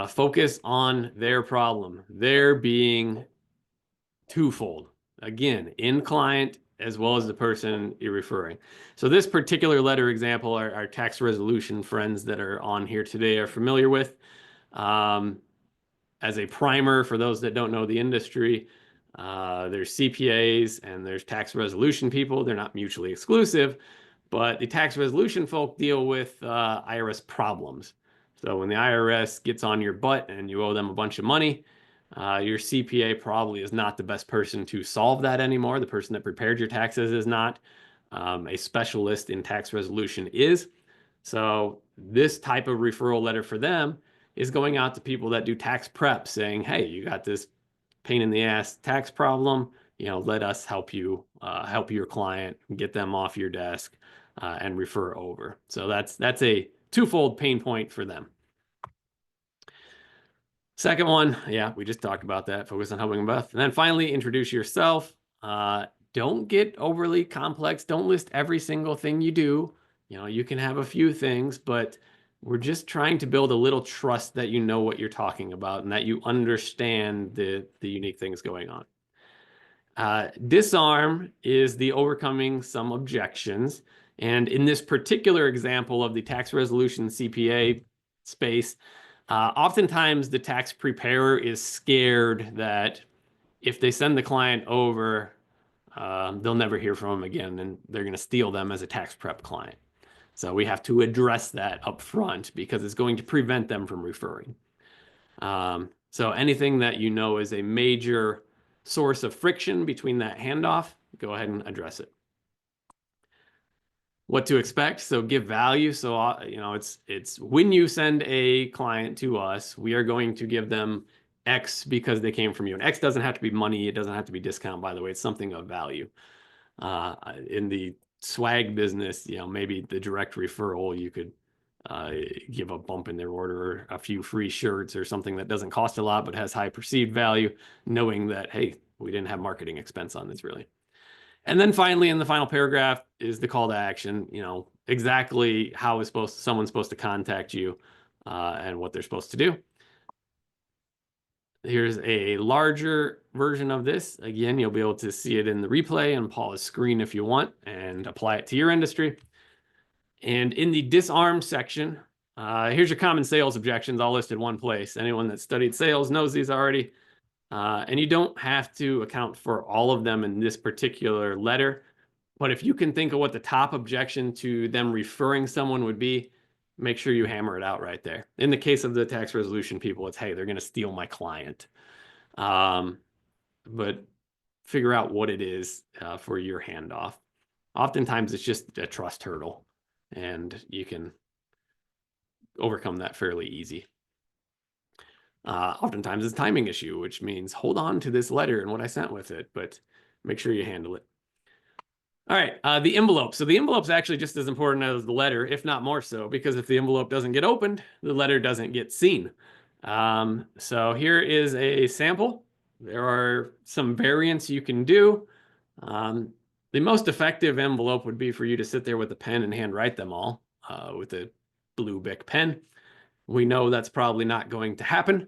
A: Focus on their problem. Their being twofold. Again, end client as well as the person you're referring. So this particular letter example, our tax resolution friends that are on here today are familiar with. As a primer for those that don't know the industry, there's CPAs and there's tax resolution people. They're not mutually exclusive, but the tax resolution folk deal with IRS problems. So when the IRS gets on your butt and you owe them a bunch of money, your CPA probably is not the best person to solve that anymore. The person that prepared your taxes is not. A specialist in tax resolution is. So this type of referral letter for them is going out to people that do tax prep saying, hey, you got this pain in the ass tax problem, let us help you, help your client, get them off your desk and refer over. So that's a twofold pain point for them. Second one, yeah, we just talked about that. Focus on helping them both. And then finally, introduce yourself. Don't get overly complex. Don't list every single thing you do. You can have a few things, but we're just trying to build a little trust that you know what you're talking about and that you understand the unique things going on. Disarm is the overcoming some objections. And in this particular example of the tax resolution CPA space, oftentimes the tax preparer is scared that if they send the client over, they'll never hear from them again and they're going to steal them as a tax prep client. So we have to address that up front because it's going to prevent them from referring. So anything that you know is a major source of friction between that handoff, go ahead and address it. What to expect, so give value. So it's when you send a client to us, we are going to give them X because they came from you. And X doesn't have to be money, it doesn't have to be discount, by the way. It's something of value. In the swag business, maybe the direct referral, you could give a bump in their order, or a few free shirts or something that doesn't cost a lot but has high perceived value, knowing that, hey, we didn't have marketing expense on this really. And then finally, in the final paragraph is the call to action, exactly how is someone's supposed to contact you and what they're supposed to do. Here's a larger version of this. Again, you'll be able to see it in the replay and pause screen if you want and apply it to your industry. And in the disarm section, here's your common sales objections all listed in one place. Anyone that studied sales knows these already. And you don't have to account for all of them in this particular letter. But if you can think of what the top objection to them referring someone would be, make sure you hammer it out right there. In the case of the tax resolution people, it's, hey, they're going to steal my client. But figure out what it is for your handoff. Oftentimes, it's just a trust hurdle, and you can overcome that fairly easy. Oftentimes it's a timing issue, which means hold on to this letter and what I sent with it, but make sure you handle it. All right, the envelope. So the envelope's actually just as important as the letter, if not more so, because if the envelope doesn't get opened, the letter doesn't get seen. So here is a sample. There are some variants you can do. Um, the most effective envelope would be for you to sit there with a pen and handwrite them all with a blue Bic pen. We know that's probably not going to happen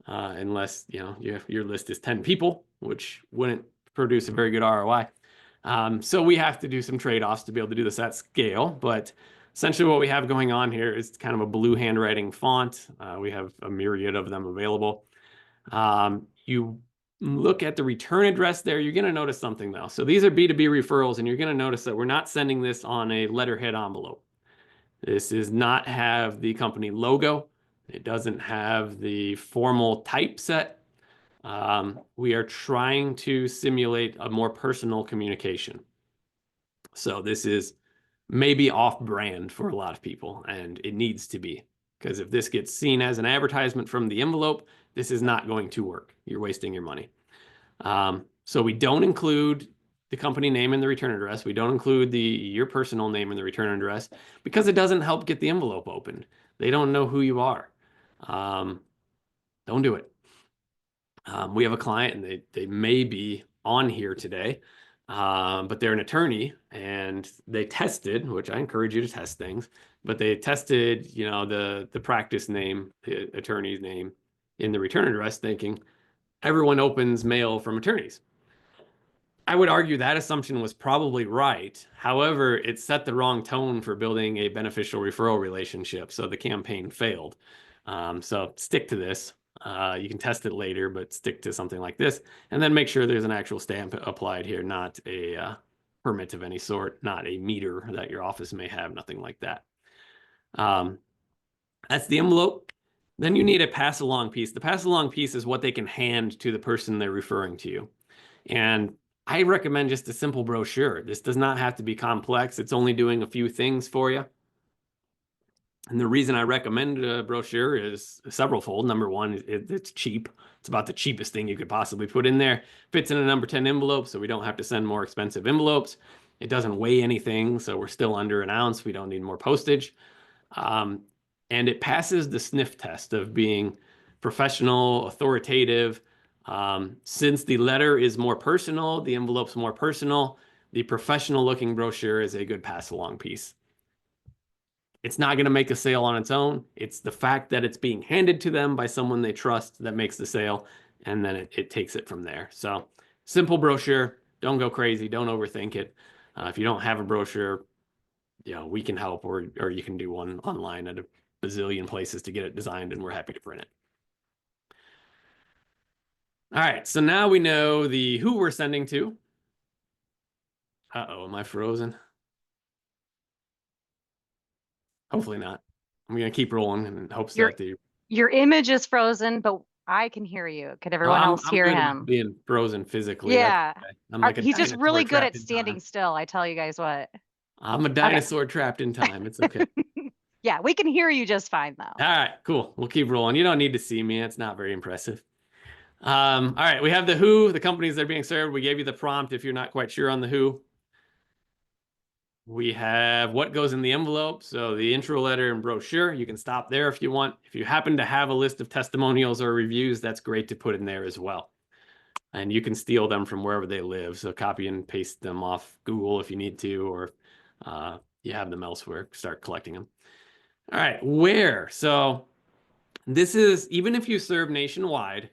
A: unless your list is 10 people, which wouldn't produce a very good ROI. So we have to do some trade-offs to be able to do this at scale. But essentially what we have going on here is kind of a blue handwriting font. We have a myriad of them available. You look at the return address there, you're going to notice something though. So these are B2B referrals, and you're going to notice that we're not sending this on a letterhead envelope. This does not have the company logo. It doesn't have the formal typeset. We are trying to simulate a more personal communication. So this is maybe off-brand for a lot of people, and it needs to be. Because if this gets seen as an advertisement from the envelope, this is not going to work. You're wasting your money. So we don't include the company name and the return address. We don't include your personal name and the return address because it doesn't help get the envelope opened. They don't know who you are. Don't do it. We have a client and they may be on here today, but they're an attorney and they tested, which I encourage you to test things, but they tested, the practice name, the attorney's name in the return address, thinking everyone opens mail from attorneys. I would argue that assumption was probably right. However, it set the wrong tone for building a beneficial referral relationship, so the campaign failed. So stick to this. You can test it later, but stick to something like this, and then make sure there's an actual stamp applied here, not a permit of any sort, not a meter that your office may have, nothing like that. That's the envelope. Then you need a pass along piece. The pass along piece is what they can hand to the person they're referring to you. And I recommend just a simple brochure. This does not have to be complex. It's only doing a few things for you. And the reason I recommend a brochure is several-fold. Number one, it's cheap. It's about the cheapest thing you could possibly put in there. Fits in a number 10 envelope, so we don't have to send more expensive envelopes. It doesn't weigh anything, so we're still under an ounce. We don't need more postage. And it passes the sniff test of being professional, authoritative. Since the letter is more personal, the envelope's more personal, the professional looking brochure is a good pass along piece. It's not going to make a sale on its own. It's the fact that it's being handed to them by someone they trust that makes the sale, and then it takes it from there. So simple brochure. Don't go crazy. Don't overthink it. If you don't have a brochure, we can help, or you can do one online at a bazillion places to get it designed, and we're happy to print it. All right, so now we know who we're sending to. Uh-oh, am I frozen? Hopefully not. I'm going to keep rolling in hopes
B: Your
A: that
B: your image is frozen, but I can hear you. Could everyone else
A: I'm
B: hear
A: good
B: him?
A: with being frozen physically.
B: Yeah.
A: Okay. I'm like a
B: He's just
A: dinosaur
B: really good
A: trapped
B: at
A: in
B: standing
A: time.
B: still, I tell you guys what.
A: I'm a dinosaur trapped in time. It's okay.
B: Yeah, we can hear you just fine though.
A: All right, cool. We'll keep rolling. You don't need to see me. It's not very impressive. All right, we have the who, the companies that are being served. We gave you the prompt if you're not quite sure on the who. We have what goes in the envelope. So the intro letter and brochure, you can stop there if you want. If you happen to have a list of testimonials or reviews, that's great to put in there as well. And you can steal them from wherever they live. So copy and paste them off Google if you need to, or you have them elsewhere, start collecting them. All right, where? So this is, even if you serve nationwide,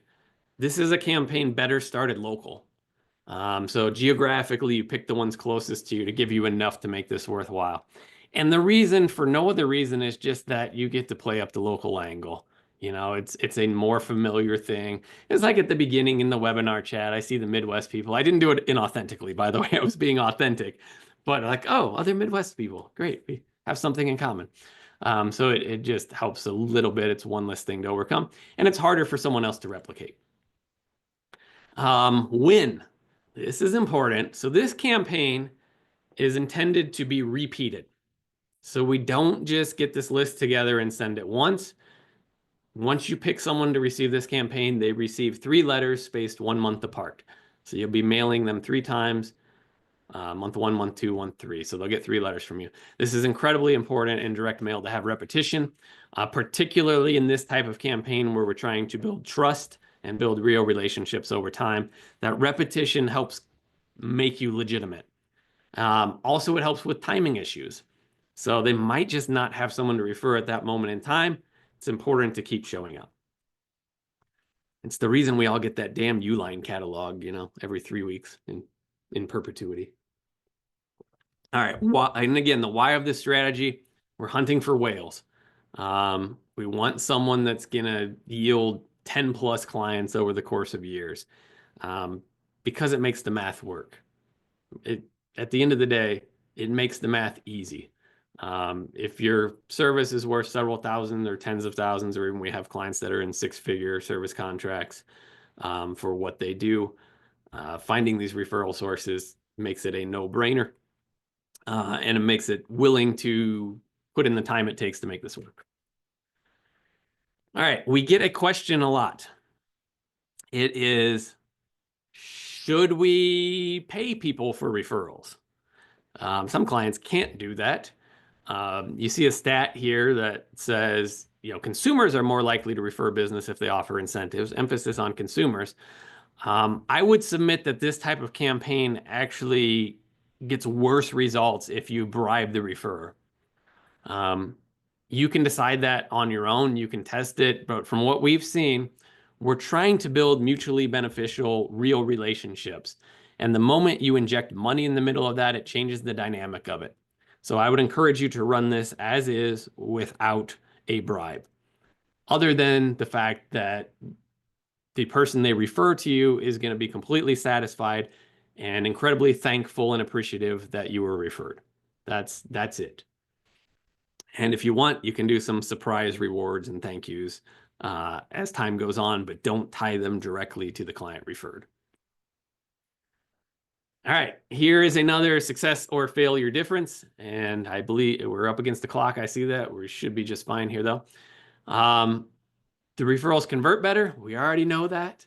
A: this is a campaign better started local. So geographically, you pick the ones closest to you to give you enough to make this worthwhile. And the reason, for no other reason, is just that you get to play up the local angle. It's a more familiar thing. It's like at the beginning in the webinar chat, I see the Midwest people. I didn't do it inauthentically, by the way. I was being authentic. But like, oh, other Midwest people. Great. We have something in common. So it just helps a little bit. It's one less thing to overcome. And it's harder for someone else to replicate. When? This is important. So this campaign is intended to be repeated. So we don't just get this list together and send it once. Once you pick someone to receive this campaign, they receive 3 letters spaced 1 month apart. So you'll be mailing them 3 times. month one, month two, month three. So they'll get 3 letters from you. This is incredibly important in direct mail to have repetition, particularly in this type of campaign where we're trying to build trust and build real relationships over time. That repetition helps make you legitimate. Also, it helps with timing issues. So they might just not have someone to refer at that moment in time. It's important to keep showing up. It's the reason we all get that damn Uline catalog, every 3 weeks in perpetuity. All right. And again, the why of this strategy, we're hunting for whales. We want someone that's going to yield 10 plus clients over the course of years, because it makes the math work. At the end of the day, it makes the math easy. If your service is worth several thousand or tens of thousands, or even we have clients that are in 6-figure service contracts for what they do, finding these referral sources makes it a no-brainer. And it makes it willing to put in the time it takes to make this work. All right, we get a question a lot. It is, should we pay people for referrals? Some clients can't do that. You see a stat here that says, consumers are more likely to refer business if they offer incentives, emphasis on consumers. I would submit that this type of campaign actually gets worse results if you bribe the referrer. You can decide that on your own. You can test it. But from what we've seen, we're trying to build mutually beneficial, real relationships. And the moment you inject money in the middle of that, it changes the dynamic of it. So I would encourage you to run this as is without a bribe, other than the fact that the person they refer to you is going to be completely satisfied and incredibly thankful and appreciative that you were referred. That's it. And if you want, you can do some surprise rewards and thank yous as time goes on, but don't tie them directly to the client referred. All right, here is another success or failure difference. And I believe we're up against the clock. I see that. We should be just fine here, though. The referrals convert better. We already know that.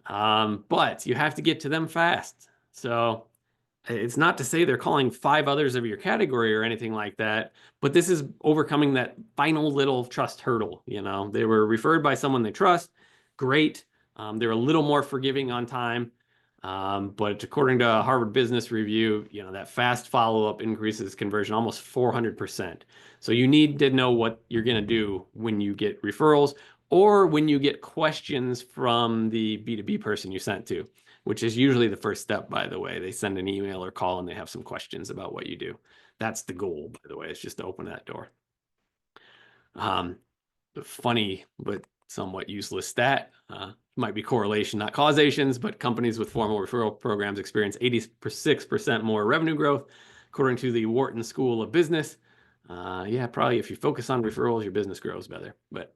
A: But you have to get to them fast. So it's not to say they're calling 5 others of your category or anything like that, but this is overcoming that final little trust hurdle. They were referred by someone they trust. Great. They're a little more forgiving on time. But according to Harvard Business Review, that fast follow-up increases conversion almost 400%. So you need to know what you're going to do when you get referrals or when you get questions from the B2B person you sent to, which is usually the first step, by the way. They send an email or call and they have some questions about what you do. That's the goal, by the way, is just to open that door. Funny, but somewhat useless stat. Might be correlation, not causations, but companies with formal referral programs experience 86% more revenue growth, according to the Wharton School of Business. Yeah, probably if you focus on referrals, your business grows better. But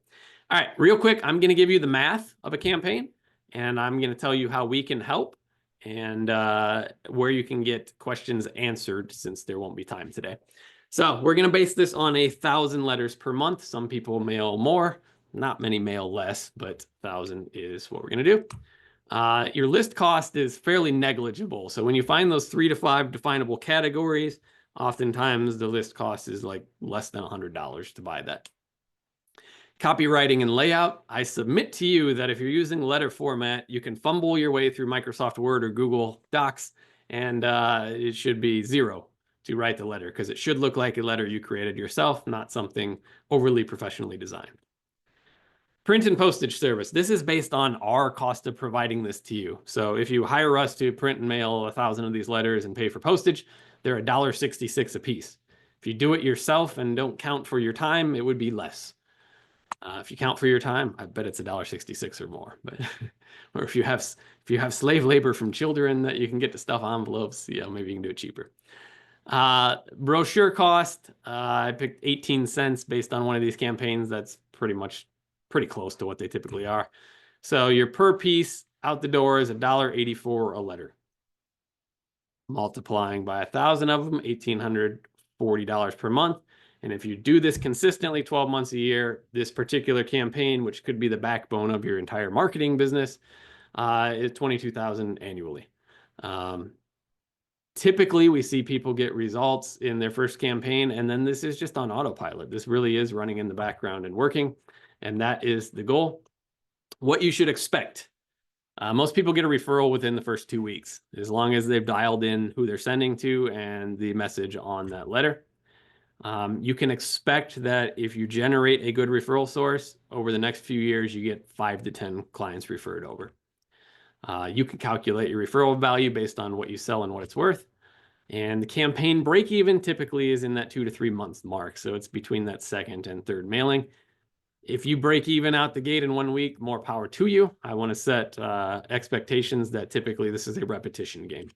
A: all right, real quick, I'm going to give you the math of a campaign, and I'm going to tell you how we can help and where you can get questions answered, since there won't be time today. So we're going to base this on 1,000 letters per month. Some people mail more, not many mail less, but 1,000 is what we're going to do. Your list cost is fairly negligible. So when you find those 3 to 5 definable categories, oftentimes the list cost is like less than $100 to buy that. Copywriting and layout. I submit to you that if you're using letter format, you can fumble your way through Microsoft Word or Google Docs, and it should be 0 to write the letter, because it should look like a letter you created yourself, not something overly professionally designed. Print and postage service. This is based on our cost of providing this to you. So if you hire us to print and mail 1,000 of these letters and pay for postage, they're $1.66 a piece. If you do it yourself and don't count for your time, it would be less. If you count for your time, I bet it's $1.66 or more. But or if you have slave labor from children that you can get to stuff envelopes, maybe you can do it cheaper. Brochure cost, I picked 18 cents based on one of these campaigns. That's pretty close to what they typically are. So your per piece out the door is $1.84 a letter. Multiplying by 1,000 of them, $1,840 per month. And if you do this consistently 12 months a year, this particular campaign, which could be the backbone of your entire marketing business, is $22,000 annually. Typically, we see people get results in their first campaign, and then this is just on autopilot. This really is running in the background and working, and that is the goal. What you should expect. Most people get a referral within the first 2 weeks, as long as they've dialed in who they're sending to and the message on that letter. You can expect that if you generate a good referral source over the next few years, you get 5 to 10 clients referred over. You can calculate your referral value based on what you sell and what it's worth. And the campaign break even typically is in that 2 to 3 months mark. So it's between that second and third mailing. If you break even out the gate in 1 week, more power to you. I want to set expectations that typically this is a repetition game.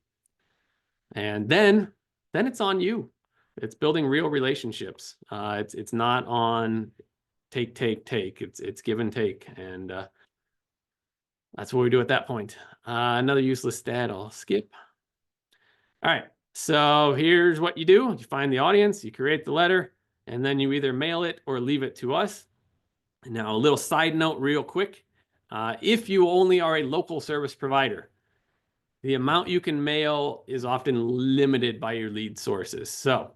A: And then it's on you. It's building real relationships. It's not on take. It's give and take. And that's what we do at that point. Another useless stat I'll skip. All right. So here's what you do. You find the audience, you create the letter, and then you either mail it or leave it to us. Now, a little side note real quick. If you only are a local service provider, the amount you can mail is often limited by your lead sources. So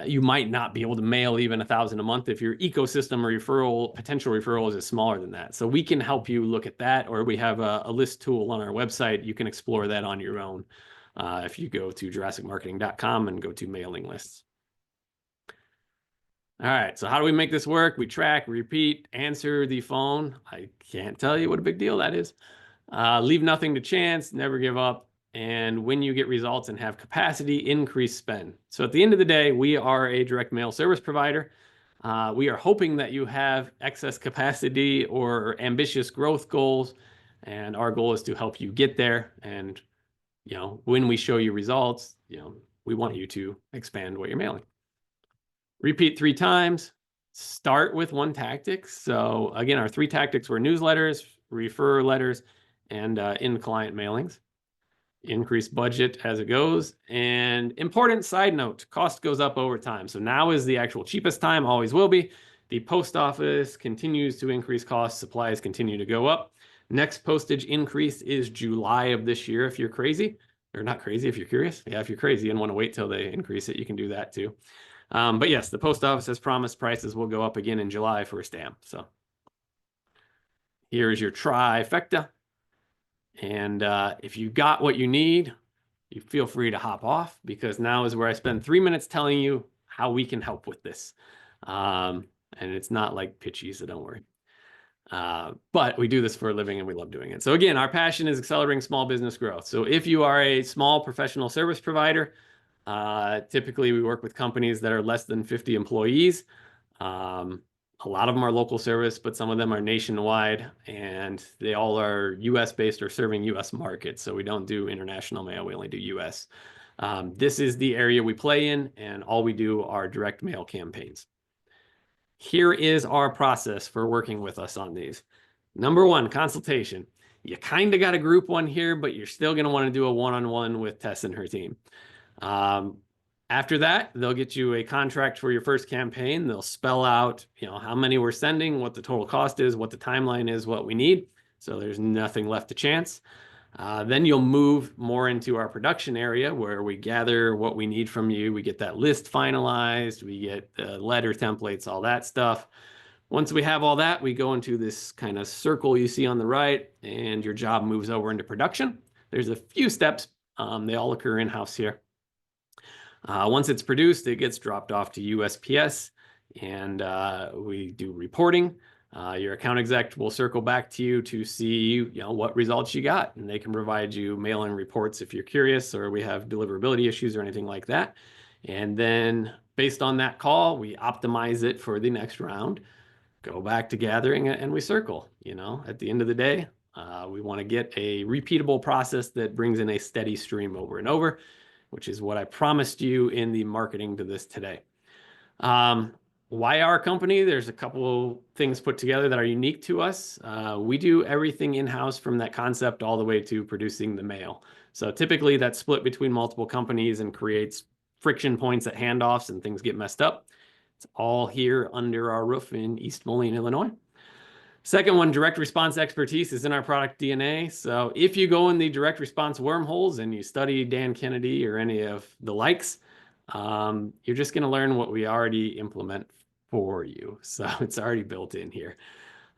A: you might not be able to mail even 1,000 a month if your ecosystem or potential referrals is smaller than that. So we can help you look at that, or we have a list tool on our website. You can explore that on your own if you go to jurassicmarketing.com and go to mailing lists. All right, so how do we make this work? We track, repeat, answer the phone. I can't tell you what a big deal that is. Leave nothing to chance, never give up. And when you get results and have capacity, increase spend. So at the end of the day, we are a direct mail service provider. We are hoping that you have excess capacity or ambitious growth goals. And our goal is to help you get there. And, when we show you results, we want you to expand what you're mailing. Repeat 3 times. Start with 1 tactic. So again, our 3 tactics were newsletters, refer letters, and in-client mailings. Increase budget as it goes. And important side note, cost goes up over time. So now is the actual cheapest time, always will be. The post office continues to increase costs. Supplies continue to go up. Next postage increase is July of this year if you're crazy. Or not crazy if you're curious. Yeah, if you're crazy and want to wait till they increase it, you can do that too. But yes, the post office has promised prices will go up again in July for a stamp. So here is your trifecta. And if you got what you need, you feel free to hop off, because now is where I spend 3 minutes telling you how we can help with this. And it's not like pitchy, so don't worry. But we do this for a living and we love doing it. So again, our passion is accelerating small business growth. So if you are a small professional service provider, typically we work with companies that are less than 50 employees. A lot of them are local service, but some of them are nationwide, and they all are US based or serving US markets. So we don't do international mail, we only do US. This is the area we play in, and all we do are direct mail campaigns. Here is our process for working with us on these. Number 1, consultation. You kind of got a group one here, but you're still going to want to do a one-on-one with Tess and her team. After that, they'll get you a contract for your first campaign. They'll spell out, how many we're sending, what the total cost is, what the timeline is, what we need. So there's nothing left to chance. Then you'll move more into our production area where we gather what we need from you. We get that list finalized. We get the letter templates, all that stuff. Once we have all that, we go into this kind of circle you see on the right, and your job moves over into production. There's a few steps. They all occur in-house here. Once it's produced, it gets dropped off to USPS, and we do reporting. Your account exec will circle back to you to see what results you got, and they can provide you mail-in reports if you're curious, or we have deliverability issues or anything like that. And then based on that call, we optimize it for the next round, go back to gathering, and we circle. At the end of the day, we want to get a repeatable process that brings in a steady stream over and over, which is what I promised you in the marketing to this today. Why our company? There's a couple things put together that are unique to us. We do everything in-house, from that concept all the way to producing the mail. So typically that's split between multiple companies and creates friction points at handoffs, and things get messed up. It's all here under our roof in East Moline, Illinois. Second one, direct response expertise is in our product DNA. So if you go in the direct response wormholes and you study Dan Kennedy or any of the likes, you're just going to learn what we already implement for you. So it's already built in here.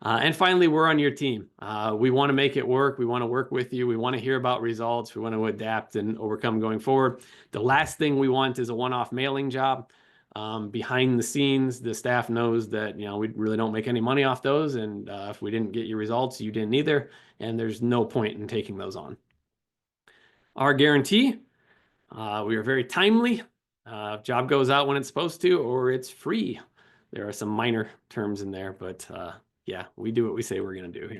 A: And finally, we're on your team. We want to make it work. We want to work with you. We want to hear about results. We want to adapt and overcome going forward. The last thing we want is a one-off mailing job. Behind the scenes, the staff knows that, we really don't make any money off those. And if we didn't get your results, you didn't either. And there's no point in taking those on. Our guarantee, we are very timely. Job goes out when it's supposed to, or it's free. There are some minor terms in there, but yeah, we do what we say we're going to do here.